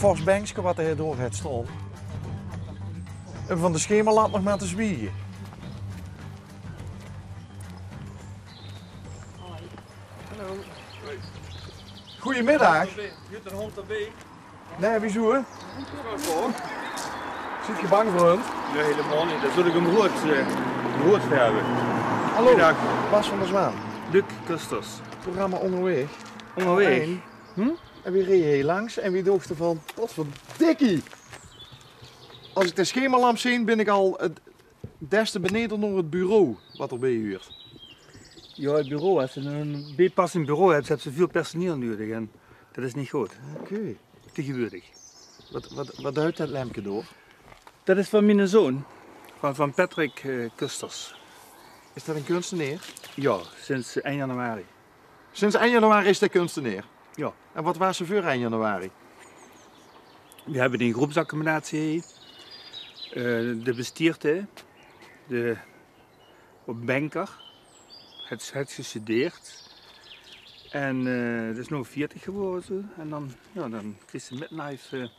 fors bankje wat er door het stond. En van de schemerlat nog maar te zwiegen. Hallo. Goedemiddag. Zit een hond erbij? Nee, wieso hè? Zit je bang voor hem? Nee, helemaal niet. Dan zul ik hem rood verven. Hallo, Goeiedag. Bas van der Zwaan. Luc Kusters. Programma Onderweg. Onderweg. En, en wie reed hier langs en wie dacht ervan, wat voor dikkie. Als ik de schemerlamp zie, ben ik al het des te beneden door het bureau wat erbij huurt. Ja, het bureau. Als je een bijpassend bureau hebt, hebben ze veel personeel nodig en dat is niet goed. Oké. Tegenwoordig. Wat duidt dat lampje door? Dat is van mijn zoon, van Patrick Kusters. Is dat een kunstenaar? Ja, sinds 1 januari. Sinds 1 januari is hij kunstenaar. Ja. En wat was ze voor 1 januari? We hebben een groepsaccommodatie, de bestierte, de banker, het gestudeerd. En het is nu 40 geworden. Zo. En dan kreeg ze midlife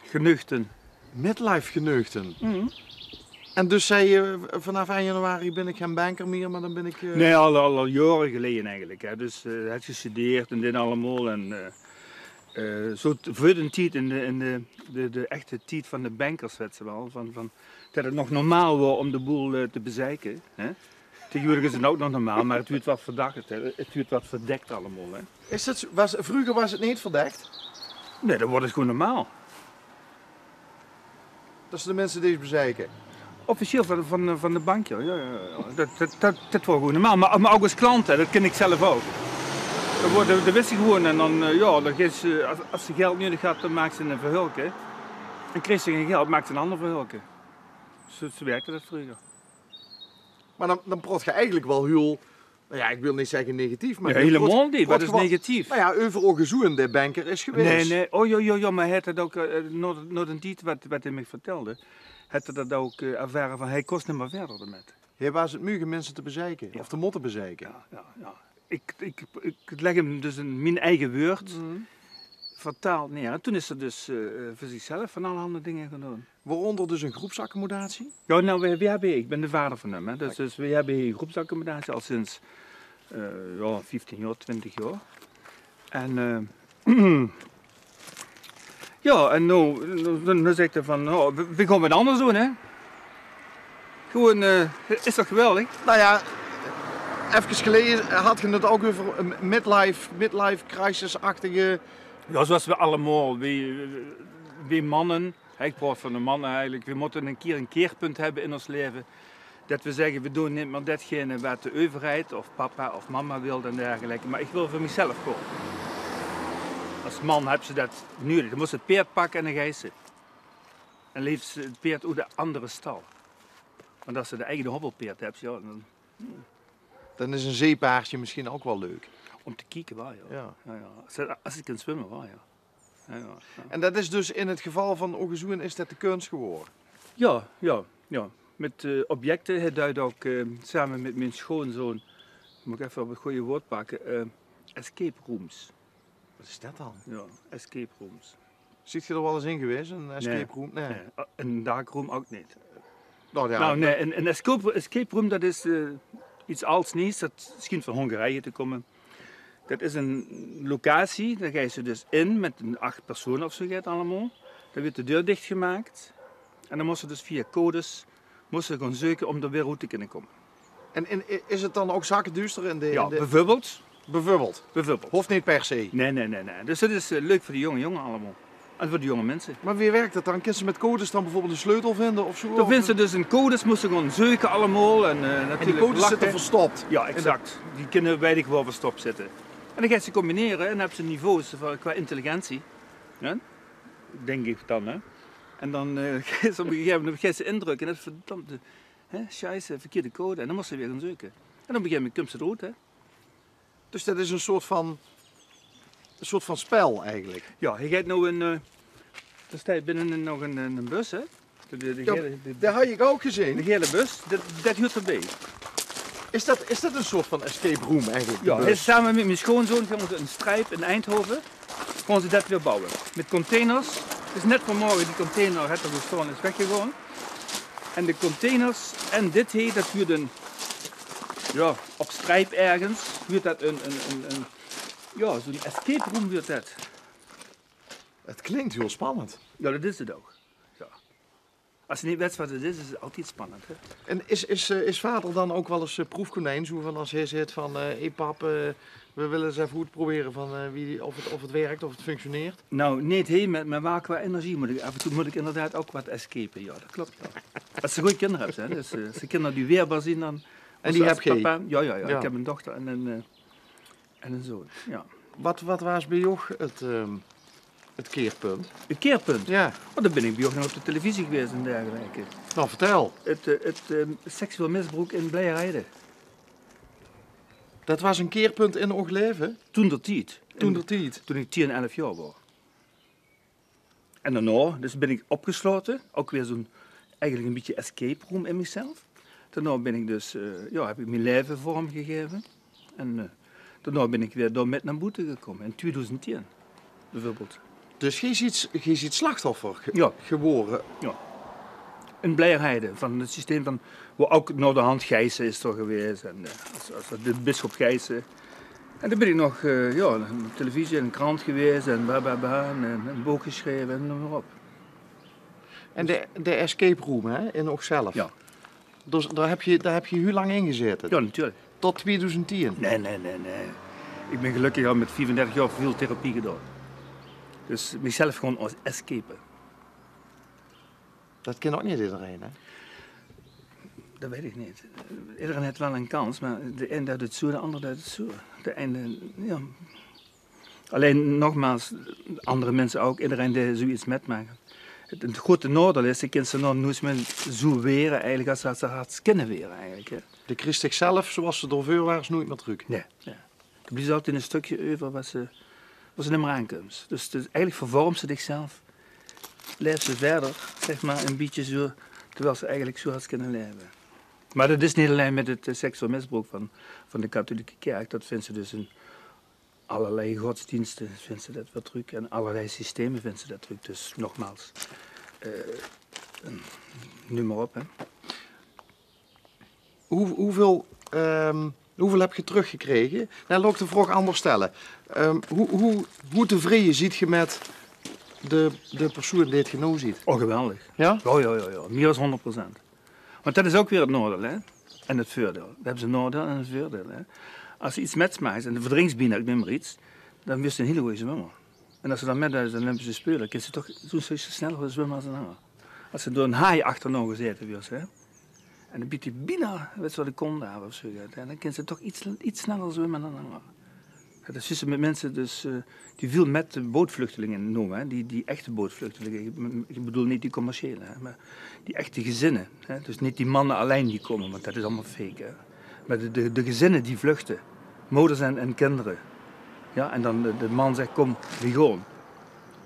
geneugten. Midlife geneugten. En dus zei je, vanaf 1 januari ben ik geen banker meer, maar dan ben ik... Nee, al jaren geleden eigenlijk. Hè. Dus het gestudeerd en dit allemaal. En, zo voor de tijd, in de echte tijd van de bankers, weet ze wel. Van, dat het nog normaal was om de boel te bezeiken. Hè. Tegenwoordig is het ook nog normaal, maar het wordt wat verdacht. Het wordt wat verdekt allemaal. Hè. Vroeger was het niet verdekt? Nee, dan wordt het gewoon normaal. Dat zijn de mensen die het bezeiken. Officieel van de bank, ja. Dat wordt gewoon normaal. Maar ook als klant, hè, dat ken ik zelf ook. Dat wist je gewoon en dan als ze geld nodig had, dan maakt ze een verhulken. En kreeg ze geen geld, maakt ze een ander verhulken. Zo werkte dat vroeger. Maar dan prot je eigenlijk wel heel, nou ja, ik wil niet zeggen negatief, maar... Ja, helemaal niet, wat is negatief? Nou ja, overal gezoen de banker is geweest. Nee, oh maar hij had het ook, nog een tijd wat hij me vertelde, had hij dat ook ervaren van hij kost niet meer verder ermee. Hij was het mugen mensen te bezeiken, of te moeten bezeiken. Ja. Ik leg hem dus in mijn eigen woord vertaald neer. En toen is er dus voor zichzelf van allerhande dingen gedaan. Waaronder dus een groepsaccommodatie? Ja, nou, ik ben de vader van hem. Hè. Dus we hebben een groepsaccommodatie al sinds 15 jaar, 20 jaar. En ja, en nu zeg ik van, we gaan wat anders doen, hè. Gewoon, is toch geweldig? Nou ja, even geleden had je het ook over een midlife crisis-achtige... Ja, zoals we allemaal, we mannen, ik praat van de mannen eigenlijk, we moeten een keerpunt hebben in ons leven. Dat we zeggen, we doen niet meer datgene wat de overheid of papa of mama wil en dergelijke, maar ik wil voor mezelf gewoon. Als man hebben ze dat nodig, dan moet ze het peert pakken en dan ga ze. En leeft ze het peert uit de andere stal. Want als ze de eigen hobbelpeert hebben, ja, Dan is een zeepaardje misschien ook wel leuk. om te kijken wel, ja. Ja. Als ik kan zwemmen wel, ja. Ja. En dat is dus in het geval van Ogezoen is dat de kunst geworden? Ja. Met objecten, hij duidt ook samen met mijn schoonzoon, moet ik even op het goede woord pakken, escape rooms. Wat is dat dan? Ja, escape rooms. Ziet je er wel eens in geweest, een escape room? Nee. Een darkroom ook niet. Nou, ja, Nou nee, een escape room dat is iets als nieuws, dat schijnt van Hongarije te komen. Dat is een locatie, daar ga je ze dus in met 8 personen of zo gaat allemaal. Dan wordt de deur dichtgemaakt en dan moest ze dus via codes gaan zoeken om er weer uit te kunnen komen. En is het dan ook zakkenduister in de... Ja, bijvoorbeeld. Bijvoorbeeld. Bijvoorbeeld. Hoeft niet per se. Nee. Dus dat is leuk voor de jongen allemaal. En voor de jonge mensen. Maar wie werkt dat dan? Kunnen ze met codes dan bijvoorbeeld een sleutel vinden of zo? Dan vinden ze dus een codes, moesten gewoon zoeken allemaal. En, natuurlijk en die codes lachen. zitten verstopt? Ja, exact. Die kunnen bij de gewoon verstopt zitten. En dan gaan ze combineren en dan hebben ze niveaus qua intelligentie. Ja? Denk ik dan, hè. En dan gaan ze op een gegeven moment gaan ze indrukken en dat is verdammte, scheisse, verkeerde code. En dan moesten ze weer gaan zoeken. En dan op een gegeven moment komt ze eruit, hè. Dus dat is een soort van spel eigenlijk? Ja, je gaat nou er staat binnen nog een bus, hè. Dat had ik ook gezien. De gele bus, dat hoort erbij. Is dat een soort van escape room eigenlijk? Ja, samen met mijn schoonzoon gaan we een strijp in Eindhoven. gaan ze dat weer bouwen. Met containers. Het is net vanmorgen die container, het er gestaan is weggegaan. En de containers en dit heet, dat huurt ja, op strijp ergens, huurt dat ja, zo'n escape room huurt dat. Het klinkt heel spannend. Ja, dat is het ook. Ja. Als je niet weet wat het is het altijd spannend. Hè? En is vader dan ook wel eens proefkonijn? Zo van als hij zegt van, hé pap, we willen eens even goed proberen van, of het werkt, of het functioneert. Nou, niet heel met waar qua energie af en toe moet ik inderdaad ook wat escapen. Ja, dat klopt. Ja. Als ze goede kinderen hebt, hè. Dus, als de kinderen die weerbaar zien, dan... En die heb je? Ja, ik heb een dochter en een zoon. Ja. Wat was bij jou het keerpunt? Het keerpunt? Ja. Oh, dan ben ik bij jou nog op de televisie geweest en dergelijke. Nou, vertel. Het seksueel misbruik in Blijheide. Dat was een keerpunt in ons leven? Toen der tijd. Toen ik 10 en 11 jaar was. En daarna dus ben ik opgesloten. Ook weer zo'n, eigenlijk een beetje escape room in mezelf. Daarna ben ik dus, heb ik mijn leven vormgegeven. En daarna ben ik weer door met naar buiten gekomen. In 2010, bijvoorbeeld. Dus je ziet slachtoffer Ja. geworden? Ja. In Blijheide, van het systeem van, waar ook naar de hand Gijssen is er geweest. En als de bisschop Gijssen. En dan ben ik nog op televisie en een krant geweest en en een boek geschreven en noem maar op. En de escape room hè, in zichzelf? Ja. Dus daar heb je hoe lang in gezeten? Ja, natuurlijk. Tot 2010? Nee. Ik ben gelukkig al met 34 jaar veel therapie gedaan. Dus mezelf gewoon als escapen. Dat kent ook niet iedereen, hè? Dat weet ik niet. Iedereen heeft wel een kans, maar de een doet het zo, de ander doet het zo. De ene, ja. Alleen nogmaals, andere mensen ook, iedereen die zoiets metmaken. Het grote nadeel is, de kinderen nog nooit meer zo weren eigenlijk als ze hard kunnen weren eigenlijk. Hè. De Christus zelf, zoals ze door veel waren, is nooit meer terug. Nee. Ja. Er blijft altijd een stukje over wat ze niet meer aankomt. Dus eigenlijk vervormt ze zichzelf. Leeft ze verder, zeg maar, een beetje zo, terwijl ze eigenlijk zo had kunnen leven. Maar dat is niet alleen met het seksueel misbruik van de katholieke kerk. Dat vindt ze dus in allerlei godsdiensten vindt ze dat wel terug. En allerlei systemen vindt ze dat terug. Dus nogmaals, nu maar op. Hè. Hoeveel heb je teruggekregen? Nou, laat ik de vraag anders stellen. Hoe tevreden ziet je met de persoon die het genoeg ziet? Oh, geweldig. Ja? Ja. Meer dan 100%. Want dat is ook weer het nadeel, hè. En het voordeel. Dat hebben ze een nadeel en een voordeel, hè. Als je iets metmaakt en de verdrinksbienen, ik neem maar iets, dan wist je een hele goede zwemmer. En als ze dan met is, dan hebben ze spelen, kunnen ze toch zo sneller zwemmen als een hanger. Als ze door een haai achterna gezeten wordt, hè. En dan biedt die binnen, weet je wat de kont daar of zo. En dan kunnen ze toch iets sneller zwemmen dan een hanger. Dat is met mensen dus, die veel met de bootvluchtelingen noemen, hè. Die echte bootvluchtelingen. Ik bedoel niet die commerciële, hè, maar die echte gezinnen. Hè. Dus niet die mannen alleen die komen, want dat is allemaal fake. Hè. Maar de gezinnen die vluchten, moeders en kinderen. Ja, en dan de man zegt, kom, we gaan.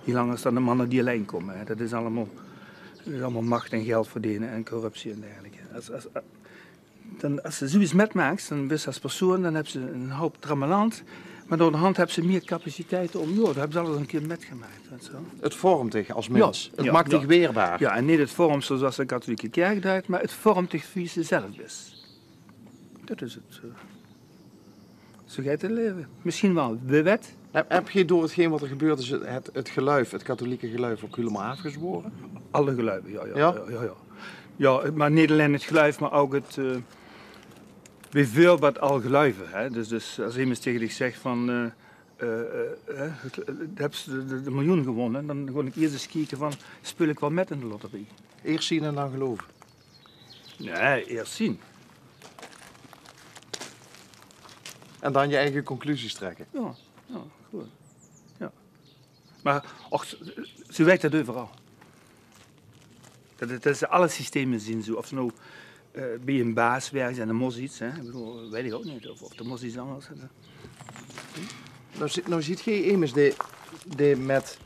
Niet langer dan de mannen die alleen komen. Hè. Dat is allemaal macht en geld verdienen en corruptie en dergelijke. Als ze zoiets metmaakt, dan wist als persoon, dan hebben ze een hoop trammeland. Maar door de hand hebben ze meer capaciteiten om, dat hebben ze alles een keer metgemaakt. Weet je wel. Het vormt zich als mens. Ja, het maakt zich weerbaar. Ja, en niet het vormt zoals de katholieke kerk duidt, maar het vormt zich wie ze zelf is. Dat is het. Zo gaat het leven. Misschien wel de wet. Heb je door hetgeen wat er gebeurt is het geluif, het katholieke geluif, ook helemaal afgezworen? Alle geluiden, ja. Ja, maar niet alleen het geluif, maar ook het... bijvoorbeeld al geluiven. Hè? Dus als iemand tegen dich zegt van... heb ze de miljoen gewonnen, dan ga ik eerst eens kijken van... speel ik wel met in de loterie? Eerst zien en dan geloven? Nee, eerst zien. En dan je eigen conclusies trekken? Ja, goed. Ja. Maar zo werkt dat overal. Dat is alle systemen zien zo. Of ze nou bij een baas werkt en de mos iets, hè. Ik bedoel, weet ik ook niet. Of de mos iets anders. Nou ziet je immers die met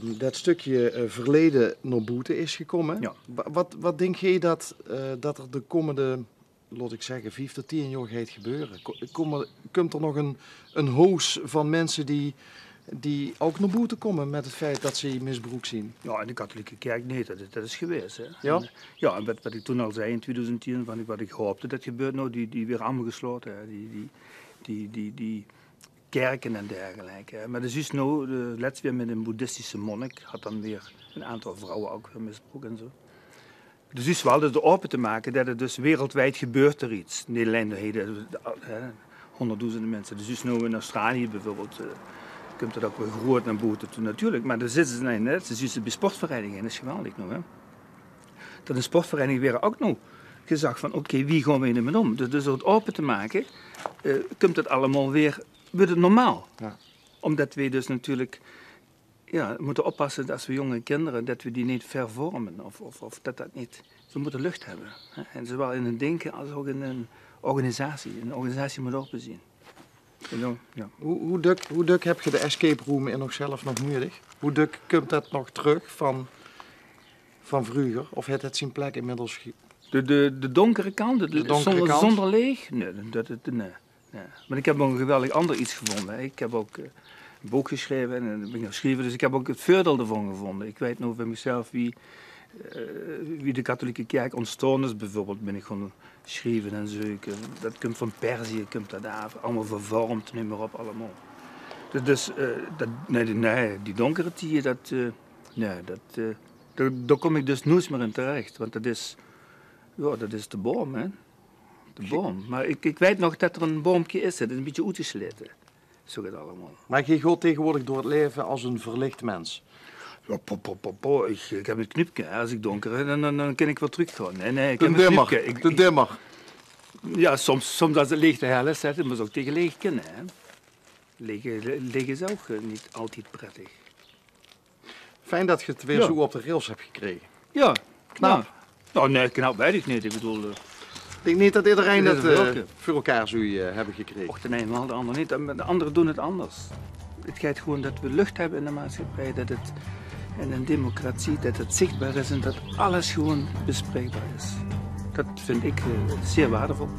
dat stukje verleden naar boete is gekomen. Ja. Wat denk je dat er de komende, laat ik zeggen, 5 tot 10 jaar gaat gebeuren? Komt er nog een hoos van mensen die die ook naar boete komen met het feit dat ze misbruik zien. Ja, in de katholieke kerk, nee, dat is geweest. Hè. Ja? En, ja, en wat ik toen al zei in 2010, wat ik hoopte dat gebeurt nou, die weer allemaal gesloten. Hè. Die kerken en dergelijke. Hè. Maar dus is nou, laatst weer met een boeddhistische monnik, had dan weer een aantal vrouwen ook misbruik en zo. Dus is wel dus open te maken dat het dus wereldwijd gebeurt er iets. Nederland heden, honderdduizenden mensen. Dus is nou in Australië bijvoorbeeld, komt dat ook weer groot naar boven toe natuurlijk. Maar daar zitten ze net, ze zitten bij sportverenigingen, dat is geweldig nog. Hè. Dat een sportvereniging weer ook nog gezegd van oké, wie gaan we er mee om? Dus door het open te maken, komt het allemaal weer, wordt het normaal. Ja. Omdat we dus natuurlijk moeten oppassen als we jonge kinderen, dat we die niet vervormen. Of dat niet. We moeten lucht hebben. Hè. En zowel in het denken als ook in een organisatie. Een organisatie moet open zien. Dan, ja. Hoe dik heb je de escape room in zichzelf nog nodig? Hoe dik komt dat nog terug van vroeger? Of heeft het zijn plek inmiddels? De donkere kant, zonder leeg? Nee, nee. Maar ik heb nog een geweldig ander iets gevonden. Ik heb ook een boek geschreven en ben ik geschreven, dus ik heb ook het voordeel ervan gevonden. Ik weet nog van mezelf wie de katholieke kerk ontstaan is, bijvoorbeeld, ben ik gewoon schrijven en zoeken. Dat komt van Perzië, komt dat af, allemaal vervormd, neem maar op, allemaal. Dus die donkere tien, daar kom ik dus nooit meer in terecht, want dat is de boom, hè. De boom. Maar ik weet nog dat er een boompje is, dat is een beetje uitgesleten. Zo gaat het allemaal. Maar je gaat tegenwoordig door het leven als een verlicht mens. Ja, ik heb een knipje. Als ik donker ben, dan kan ik wel teruggaan. Nee, ik De heb dimmer. een knipje. De dimmer. Ja, soms als het leeg te hel is, dat moet ook tegen leeg kunnen. Hè. Leeg is ook niet altijd prettig. Fijn dat je het weer zo op de rails hebt gekregen. Ja, knap. Ja. Nou, nee, knap weet ik niet. Ik bedoel... Ik denk niet dat iedereen Dit is dat welke. voor elkaar zou hebben gekregen. Och, de een wel, de ander niet. De anderen doen het anders. Het gaat gewoon dat we lucht hebben in de maatschappij, dat het in een democratie, dat het zichtbaar is en dat alles gewoon bespreekbaar is. Dat vind ik zeer waardevol.